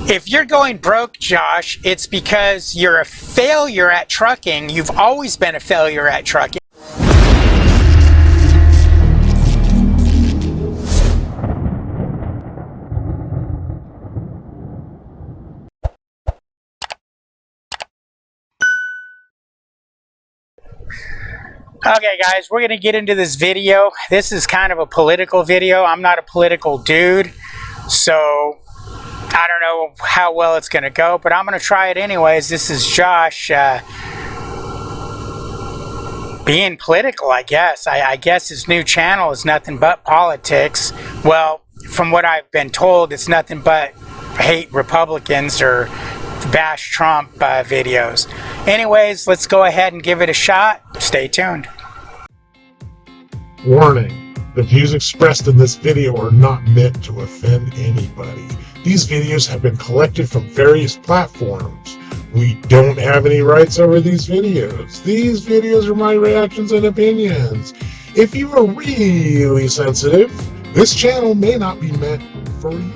If you're going broke, Josh, it's because you're a failure at trucking. You've always been a failure at trucking. Okay guys, we're going to get into this video. This is kind of a political video. I'm not a political dude, so I don't know how well it's going to go, but I'm going to try it anyways. This is Josh being political, I guess. I guess his new channel is nothing but politics. Well, from what I've been told, it's nothing but hate Republicans or bash Trump videos. Anyways, let's go ahead and give it a shot. Stay tuned. Warning. The views expressed in this video are not meant to offend anybody. These videos have been collected from various platforms. We don't have any rights over these videos. These videos are my reactions and opinions. If you are really sensitive, this channel may not be meant for you.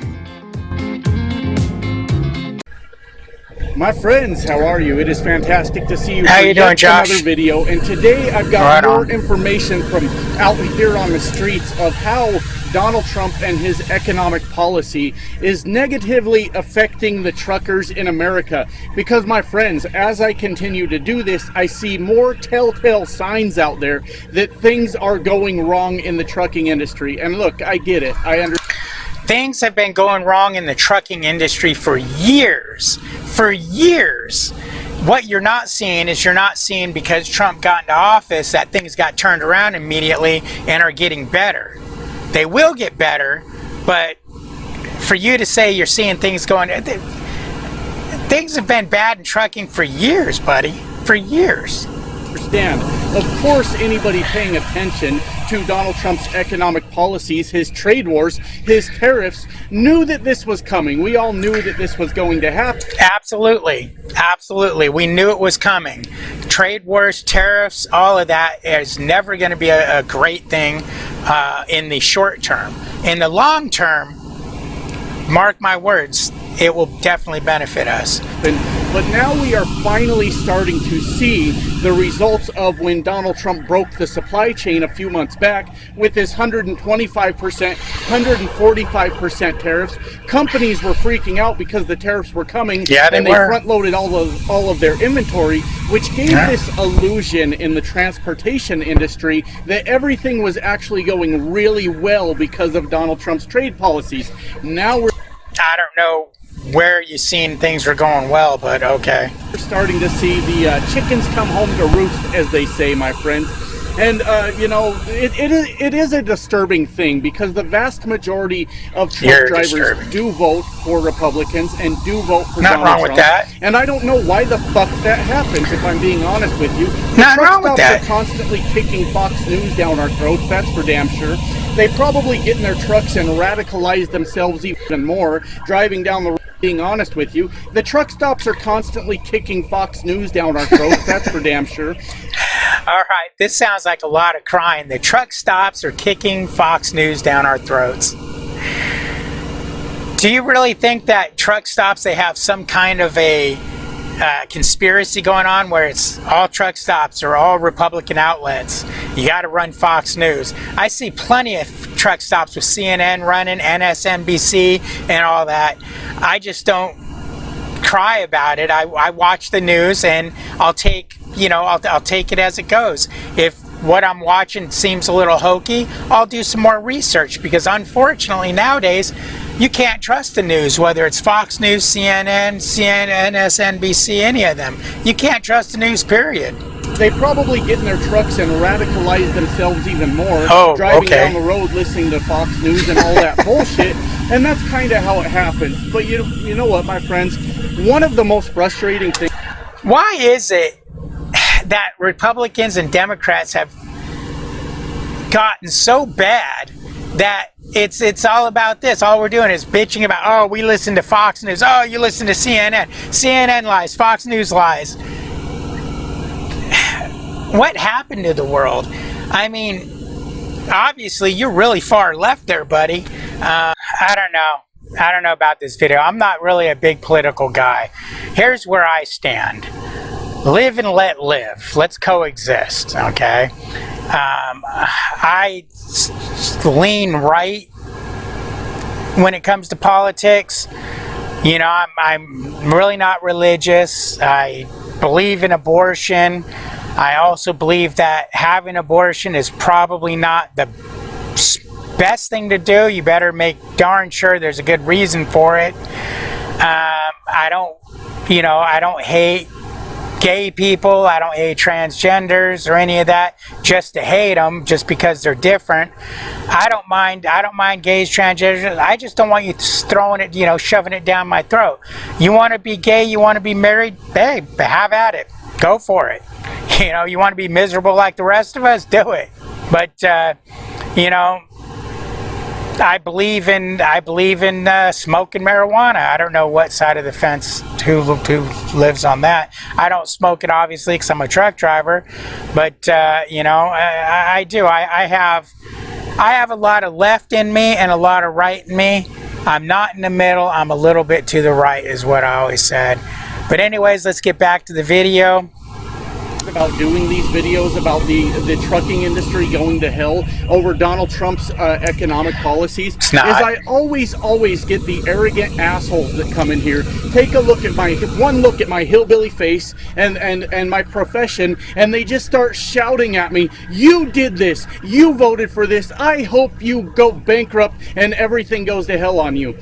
My friends, how are you? It is fantastic to see you. How you doing, Josh? Another video, and today I've got more information from out here on the streets of how Donald Trump and his economic policy is negatively affecting the truckers in America. Because, my friends, as I continue to do this, I see more telltale signs out there that things are going wrong in the trucking industry. And look, I get it. I understand. Things have been going wrong in the trucking industry for years. For years. What you're not seeing is you're not seeing because Trump got into office that things got turned around immediately and are getting better. They will get better, but for you to say you're seeing things going... Things have been bad in trucking for years, buddy. For years. Of course, anybody paying attention to Donald Trump's economic policies, his trade wars, his tariffs, knew that this was coming. We all knew that this was going to happen. Absolutely. Absolutely. We knew it was coming. Trade wars, tariffs, all of that is never going to be a great thing in the short term. In the long term, mark my words, it will definitely benefit us. But now we are finally starting to see the results of when Donald Trump broke the supply chain a few months back with his 125%, 145% tariffs. Companies were freaking out because the tariffs were coming, and they front-loaded all of their inventory, which gave this illusion in the transportation industry that everything was actually going really well because of Donald Trump's trade policies. Now I don't know where you seen things were going well, but okay. We're starting to see the chickens come home to roost, as they say, my friends. And, you know, it is a disturbing thing because the vast majority of truck drivers do vote for Republicans and do vote for Donald Trump. Nothing wrong with that. And I don't know why the fuck that happens, if I'm being honest with you. Nothing wrong with that. Truck stops are constantly kicking Fox News down our throats, that's for damn sure. They probably get in their trucks and radicalize themselves even more, driving down the road. Being honest with you, the truck stops are constantly kicking Fox News down our throats, that's for damn sure. All right, this sounds like a lot of crying. The truck stops are kicking Fox News down our throats. Do you really think that truck stops, they have some kind of a conspiracy going on where it's all truck stops or all Republican outlets? You got to run Fox News. I see plenty of truck stops with CNN running, MSNBC and all that. I just don't cry about it. I watch the news and I'll take, you know, I'll take it as it goes. If what I'm watching seems a little hokey, I'll do some more research, because unfortunately nowadays you can't trust the news, whether it's Fox News, CNN, MSNBC, any of them. You can't trust the news, period. They probably get in their trucks and radicalize themselves even more, driving down the road listening to Fox News and all that bullshit, and that's kind of how it happens. But you know what, my friends? One of the most frustrating things... Why is it that Republicans and Democrats have gotten so bad that it's all about this? All we're doing is bitching about, oh, we listen to Fox News, oh, you listen to CNN. CNN lies, Fox News lies. What happened to the world? I mean, obviously you're really far left there, buddy. I don't know. I don't know about this video. I'm not really a big political guy. Here's where I stand. Live and let live. Let's coexist, okay? I lean right when it comes to politics. You know, I'm really not religious. I believe in abortion. I also believe that having abortion is probably not the best thing to do. You better make darn sure there's a good reason for it. I don't hate gay people. I don't hate transgenders or any of that just to hate them just because they're different. I don't mind gays, transgenders. I just don't want you throwing it, shoving it down my throat. You want to be gay, you want to be married, hey, have at it. Go for it. You want to be miserable like the rest of us, do it. But I believe in smoking marijuana. I don't know what side of the fence who lives on that. I don't smoke it obviously because I'm a truck driver, but I do. I have a lot of left in me and a lot of right in me. I'm not in the middle. I'm a little bit to the right is what I always said. But anyways, let's get back to the video. About doing these videos about the trucking industry going to hell over Donald Trump's economic policies is I always get the arrogant assholes that come in here, take a look at my hillbilly face and my profession, and they just start shouting at me, you did this, you voted for this, I hope you go bankrupt and everything goes to hell on you.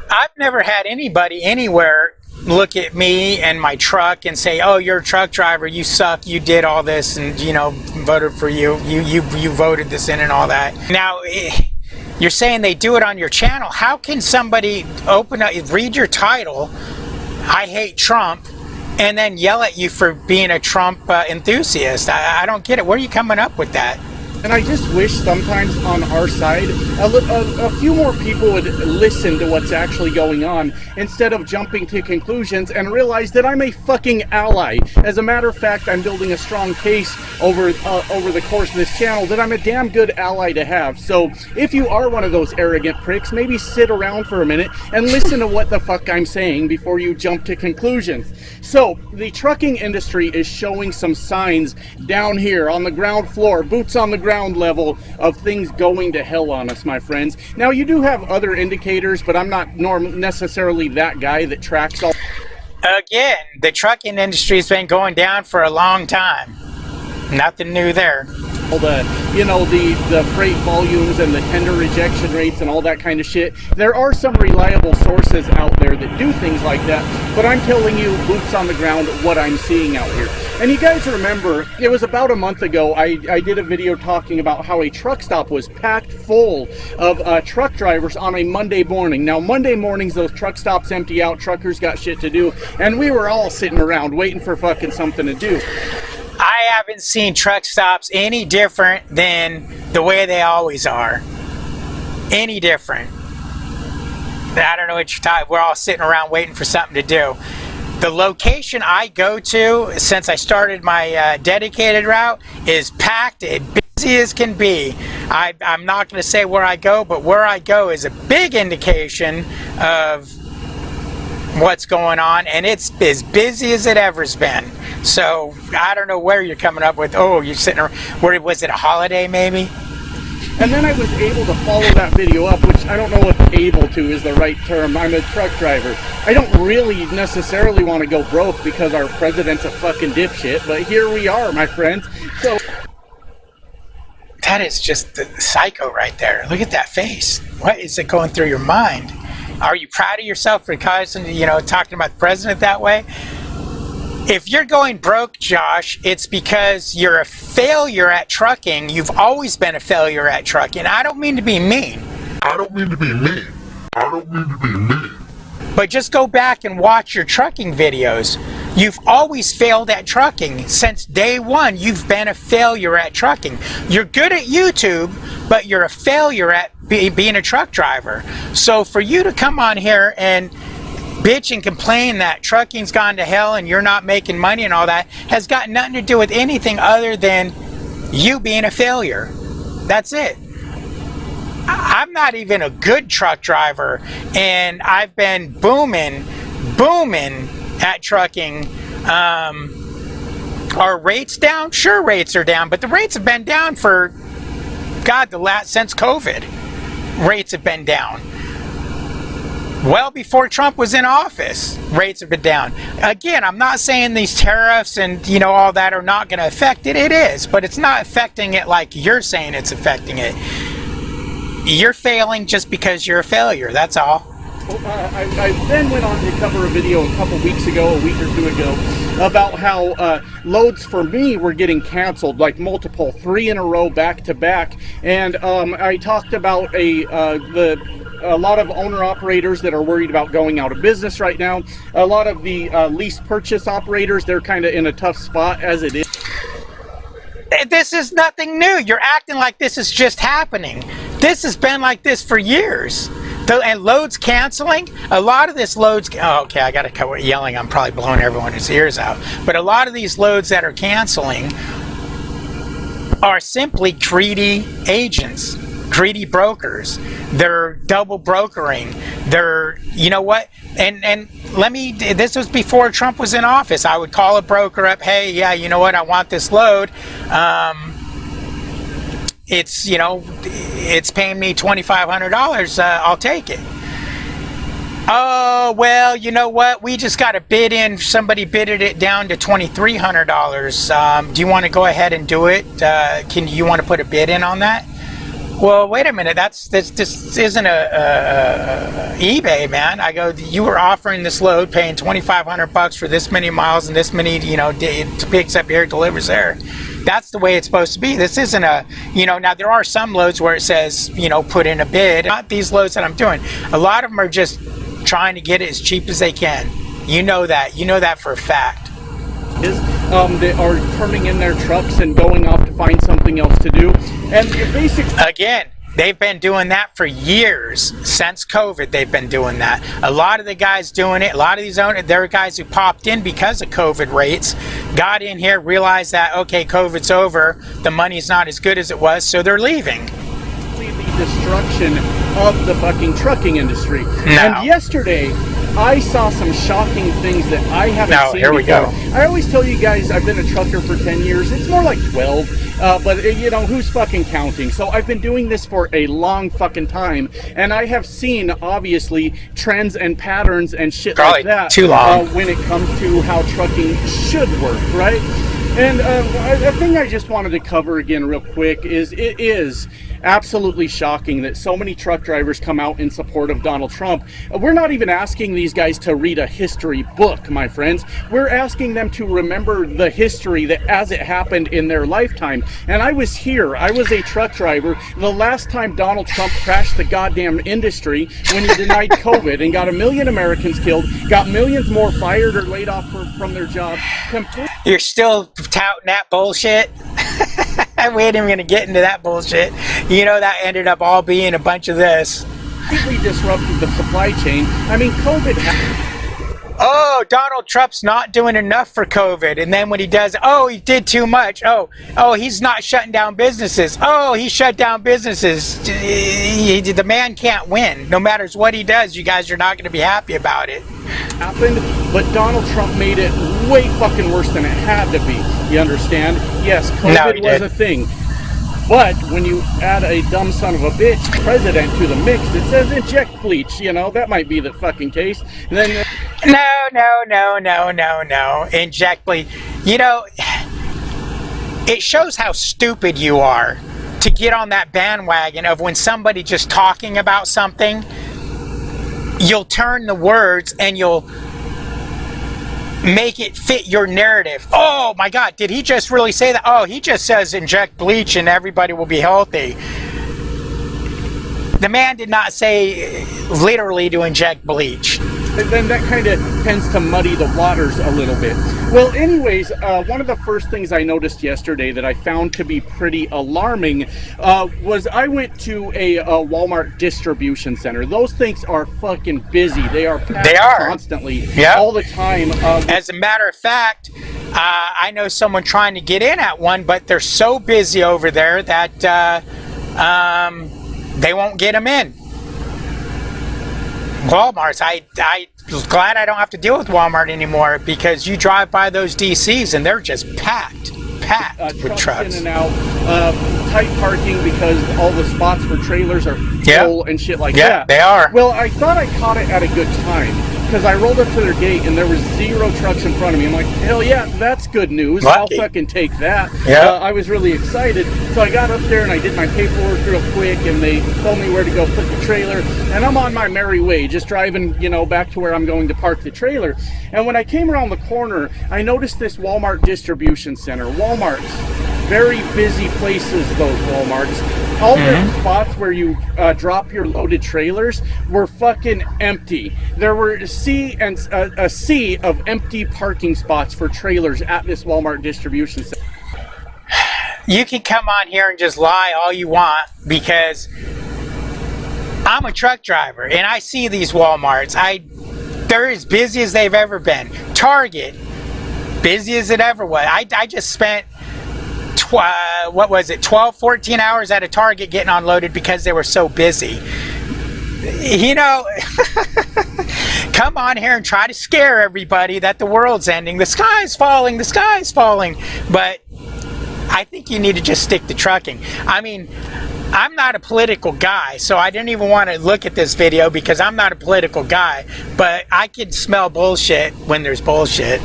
I've never had anybody anywhere look at me and my truck and say, oh, you're a truck driver, you suck, you did all this, and voted for you voted this in and all that. Now you're saying they do it on your channel. How can somebody read your title, I hate Trump, and then yell at you for being a Trump enthusiast? I don't get it. Where are you coming up with that? And I just wish sometimes on our side, a few more people would listen to what's actually going on instead of jumping to conclusions and realize that I'm a fucking ally. As a matter of fact, I'm building a strong case over the course of this channel that I'm a damn good ally to have. So if you are one of those arrogant pricks, maybe sit around for a minute and listen to what the fuck I'm saying before you jump to conclusions. So the trucking industry is showing some signs down here on the ground floor, boots on the ground level, of things going to hell on us, my friends. Now you do have other indicators, but I'm not necessarily that guy that tracks all. Again, the trucking industry has been going down for a long time. Nothing new there. The freight volumes and the tender rejection rates and all that kind of shit. There are some reliable sources out there that do things like that, but I'm telling you, boots on the ground, what I'm seeing out here. And you guys remember, it was about a month ago, I did a video talking about how a truck stop was packed full of truck drivers on a Monday morning. Now, Monday mornings, those truck stops empty out, truckers got shit to do, and we were all sitting around waiting for fucking something to do. I haven't seen truck stops any different than the way they always are. Any different. I don't know what you're talking. We're all sitting around waiting for something to do. The location I go to, since I started my dedicated route, is packed and busy as can be. I'm not going to say where I go, but where I go is a big indication of what's going on, and it's as busy as it ever's been. So I don't know where you're coming up with, oh, you're sitting around, where was it, a holiday maybe? And then I was able to follow that video up, which I don't know if able to is the right term. I'm a truck driver. I don't really necessarily want to go broke because our president's a fucking dipshit, but here we are, my friends. So that is just the psycho right there. Look at that face. What is it going through your mind? Are you proud of yourself for talking about the president that way? If you're going broke, Josh, it's because you're a failure at trucking. You've always been a failure at trucking. I don't mean to be mean. But just go back and watch your trucking videos. You've always failed at trucking. Since day one, you've been a failure at trucking. You're good at YouTube, but you're a failure at being a truck driver. So for you to come on here and bitch and complain that trucking's gone to hell and you're not making money and all that has got nothing to do with anything other than you being a failure. That's it. I'm not even a good truck driver, and I've been booming at trucking. Are rates down? Sure, rates are down, but the rates have been down for, God, since COVID. Rates have been down. Well before Trump was in office, rates have been down. Again, I'm not saying these tariffs and, you know, all that are not going to affect it. It is, but it's not affecting it like you're saying it's affecting it. You're failing just because you're a failure. That's all. I then went on to cover a video a couple weeks ago, a week or two ago, about how loads for me were getting canceled, like multiple, 3 in a row, back to back. And I talked about a lot of owner-operators that are worried about going out of business right now. A lot of the lease purchase operators, they're kind of in a tough spot as it is. This is nothing new. You're acting like this is just happening. This has been like this for years. And loads canceling, a lot of this loads, oh, okay, I gotta cut yelling, I'm probably blowing everyone's ears out. But a lot of these loads that are canceling are simply greedy agents, greedy brokers. They're double brokering. They're, you know what? And this was before Trump was in office. I would call a broker up, hey, yeah, you know what? I want this load. It's, you know, it's paying me $2,500. I'll take it. Oh, well, you know what? We just got a bid in. Somebody bidded it down to $2,300. Do you want to go ahead and do it? You want to put a bid in on that? Well, wait a minute. This isn't a eBay, man. I go, you were offering this load, paying $2,500 for this many miles and this many, you know, it picks up here, delivers there. That's the way it's supposed to be. This isn't a, you know, now there are some loads where it says, you know, put in a bid. Not these loads that I'm doing. A lot of them are just trying to get it as cheap as they can. You know that. You know that for a fact. They are turning in their trucks and going off to find something else to do. And basically, again, they've been doing that for years. Since COVID, they've been doing that. A lot of the guys doing it, a lot of these owners, there are guys who popped in because of COVID rates, got in here, realized that, okay, COVID's over, the money's not as good as it was, so they're leaving. The destruction of the fucking trucking industry. No. And yesterday, I saw some shocking things that I haven't seen here we before. go. I always tell you guys I've been a trucker for 10 years. It's more like 12, but you know, who's fucking counting? So I've been doing this for a long fucking time, and I have seen, obviously, trends and patterns and shit Probably like that too long. when it comes to how trucking should work, right? And a thing I just wanted to cover again real quick is it is absolutely shocking that so many truck drivers come out in support of Donald Trump. We're not even asking these guys to read a history book, my friends. We're asking them to remember the history that as it happened in their lifetime. And I was here. I was a truck driver the last time Donald Trump crashed the goddamn industry when he denied COVID and got 1 million Americans killed, got millions more fired or laid off from their jobs. You're still touting that bullshit? We ain't even going to get into that bullshit. You know, that ended up all being a bunch of this. Completely disrupted the supply chain. I mean, COVID oh, Donald Trump's not doing enough for COVID. And then when he does, oh, he did too much. Oh, he's not shutting down businesses. Oh, he shut down businesses. The man can't win. No matter what he does, you guys are not going to be happy about it. Happened, but Donald Trump made it way fucking worse than it had to be. You understand? Yes, COVID was a thing. But when you add a dumb son of a bitch president to the mix that says inject bleach, you know, that might be the fucking case. And then No. Inject bleach. You know, it shows how stupid you are to get on that bandwagon of when somebody just talking about something, you'll turn the words and you'll make it fit your narrative. Oh my God, did he just really say that? Oh, he just says inject bleach and everybody will be healthy. The man did not say literally to inject bleach. And then that kind of tends to muddy the waters a little bit. Well, anyways, one of the first things I noticed yesterday that I found to be pretty alarming was I went to a Walmart distribution center. Those things are fucking busy. They are packed constantly, all the time. As a matter of fact, I know someone trying to get in at one, but they're so busy over there that they won't get them in. Walmart's, I was glad I don't have to deal with Walmart anymore, because you drive by those DCs and they're just packed with trucks. In and out, tight parking because all the spots for trailers are full and shit like that. Yeah, they are. Well, I thought I caught it at a good time, because I rolled up to their gate and there was 0 trucks in front of me. I'm like, hell yeah, that's good news. Lucky. I'll fucking take that. Yeah. I was really excited. So I got up there and I did my paperwork real quick, and they told me where to go put the trailer. And I'm on my merry way, just driving, you know, back to where I'm going to park the trailer. And when I came around the corner, I noticed this Walmart distribution center. Walmart's very busy places, those Walmarts. All their spots where you drop your loaded trailers were fucking empty. There were a sea of empty parking spots for trailers at this Walmart distribution center. You can come on here and just lie all you want, because I'm a truck driver and I see these Walmarts. They're as busy as they've ever been. Target, busy as it ever was. I just spent 12, 14 hours at a Target getting unloaded because they were so busy. You know, come on here and try to scare everybody that the world's ending. The sky's falling, the sky's falling. But I think you need to just stick to trucking. I mean, I'm not a political guy, so I didn't even want to look at this video because I'm not a political guy. But I can smell bullshit when there's bullshit.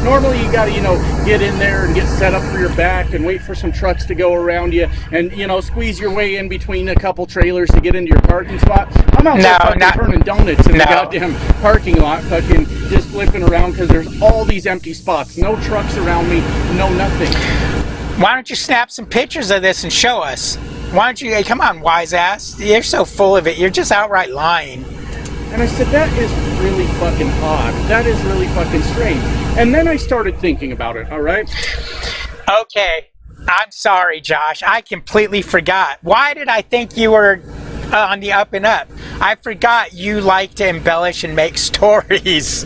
Normally you gotta, you know, get in there and get set up for your back and wait for some trucks to go around you and, you know, squeeze your way in between a couple trailers to get into your parking spot. I'm out there turning donuts in the goddamn parking lot, fucking just flipping around because there's all these empty spots. No trucks around me, no nothing. Why don't you snap some pictures of this and show us? Why don't you, hey, come on, wise ass. You're so full of it. You're just outright lying. And I said, that is really fucking odd. That is really fucking strange. And then I started thinking about it, all right? Okay, I'm sorry, Josh. I completely forgot. Why did I think you were on the up and up? I forgot you like to embellish and make stories.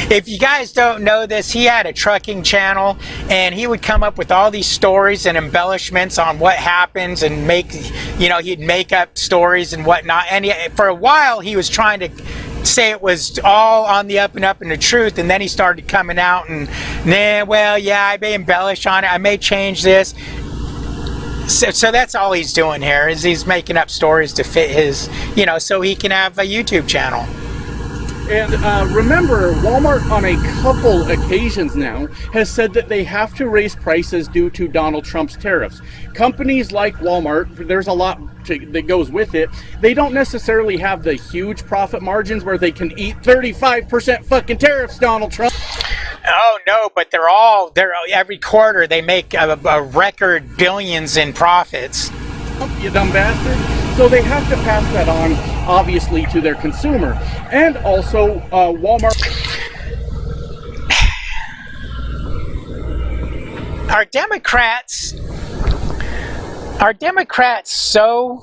If you guys don't know this, he had a trucking channel, and he would come up with all these stories and embellishments on what happens, and make, you know, he'd make up stories and whatnot. And for a while, he was trying to say it was all on the up and up and the truth, and then he started coming out and, well, yeah, I may embellish on it, I may change this. So that's all he's doing here, is he's making up stories to fit his, you know, so he can have a YouTube channel. And remember, Walmart on a couple occasions now has said that they have to raise prices due to Donald Trump's tariffs. Companies like Walmart, there's a lot that goes with it. They don't necessarily have the huge profit margins where they can eat 35% fucking tariffs, Donald Trump. Oh no, but they're every quarter they make a record billions in profits. You dumb bastard. So they have to pass that on, obviously, to their consumer. And also, Walmart... Are Democrats so...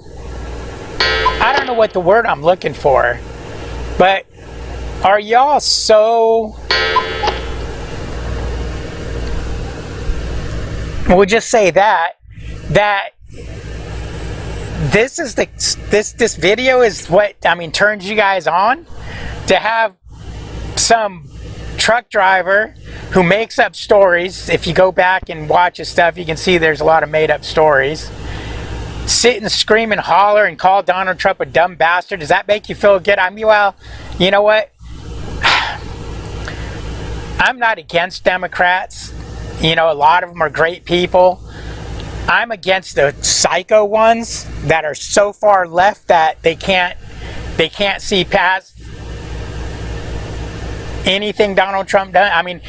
I don't know what the word I'm looking for, but are y'all so... We'll just say that this video is what, I mean, turns you guys on to have some truck driver who makes up stories. If you go back and watch his stuff, you can see there's a lot of made up stories. Sit and scream and holler and call Donald Trump a dumb bastard. Does that make you feel good? I mean, well, you know what? I'm not against Democrats. You know, a lot of them are great people. I'm against the psycho ones that are so far left that they can't see past anything Donald Trump does. I mean,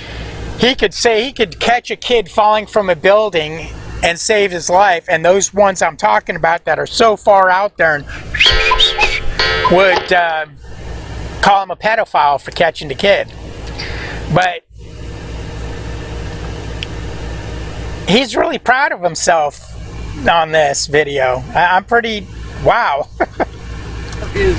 he could catch a kid falling from a building and save his life, and those ones I'm talking about that are so far out there and would call him a pedophile for catching the kid. But he's really proud of himself on this video. I'm pretty, wow. Is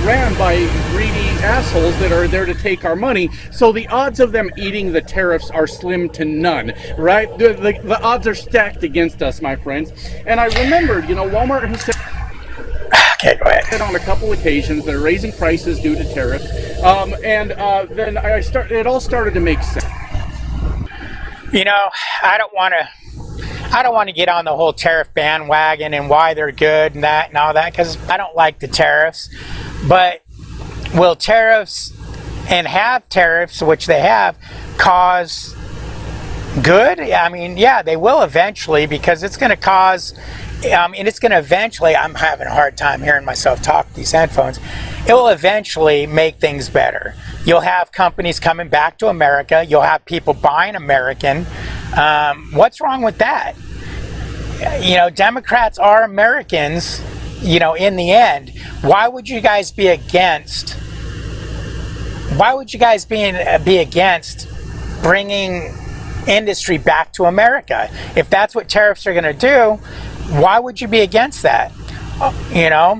ran by greedy assholes that are there to take our money, so the odds of them eating the tariffs are slim to none, right? The odds are stacked against us, my friends. And I remembered, you know, Walmart has said Okay, go ahead. On a couple occasions, they're raising prices due to tariffs, and then it all started to make sense. You know, I don't want to get on the whole tariff bandwagon and why they're good and that and all that, because I don't like the tariffs. But will tariffs, and have tariffs, which they have, cause good? I mean, yeah, they will eventually, because it's going to cause, and it's going to eventually, I'm having a hard time hearing myself talk these headphones, it will eventually make things better. You'll have companies coming back to America. You'll have people buying American. What's wrong with that? You know, Democrats are Americans, you know, in the end. Why would you guys be against, be against bringing industry back to America? If that's what tariffs are going to do, why would you be against that? You know,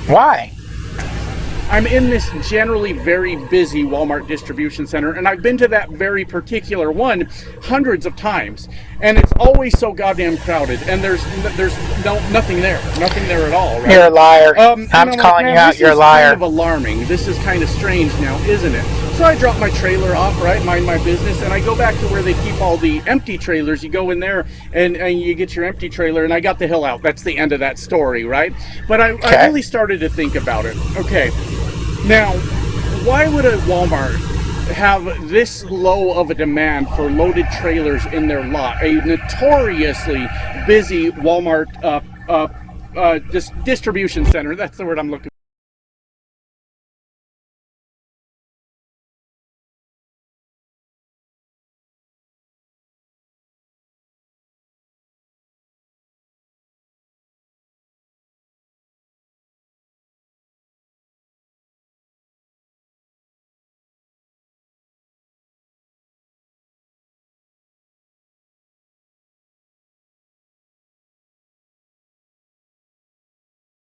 why? I'm in this generally very busy Walmart distribution center, and I've been to that very particular one hundreds of times, and it's always so goddamn crowded, and there's nothing there at all, right? You're a liar. I'm calling you out, you're a liar. This is kind of alarming. This is kind of strange now, isn't it? So I drop my trailer off, right, mind my business, and I go back to where they keep all the empty trailers. You go in there and you get your empty trailer, and I got the hill out. That's the end of that story, right? But I really started to think about it. Okay, now, why would a Walmart have this low of a demand for loaded trailers in their lot? A notoriously busy Walmart distribution center. That's the word I'm looking for.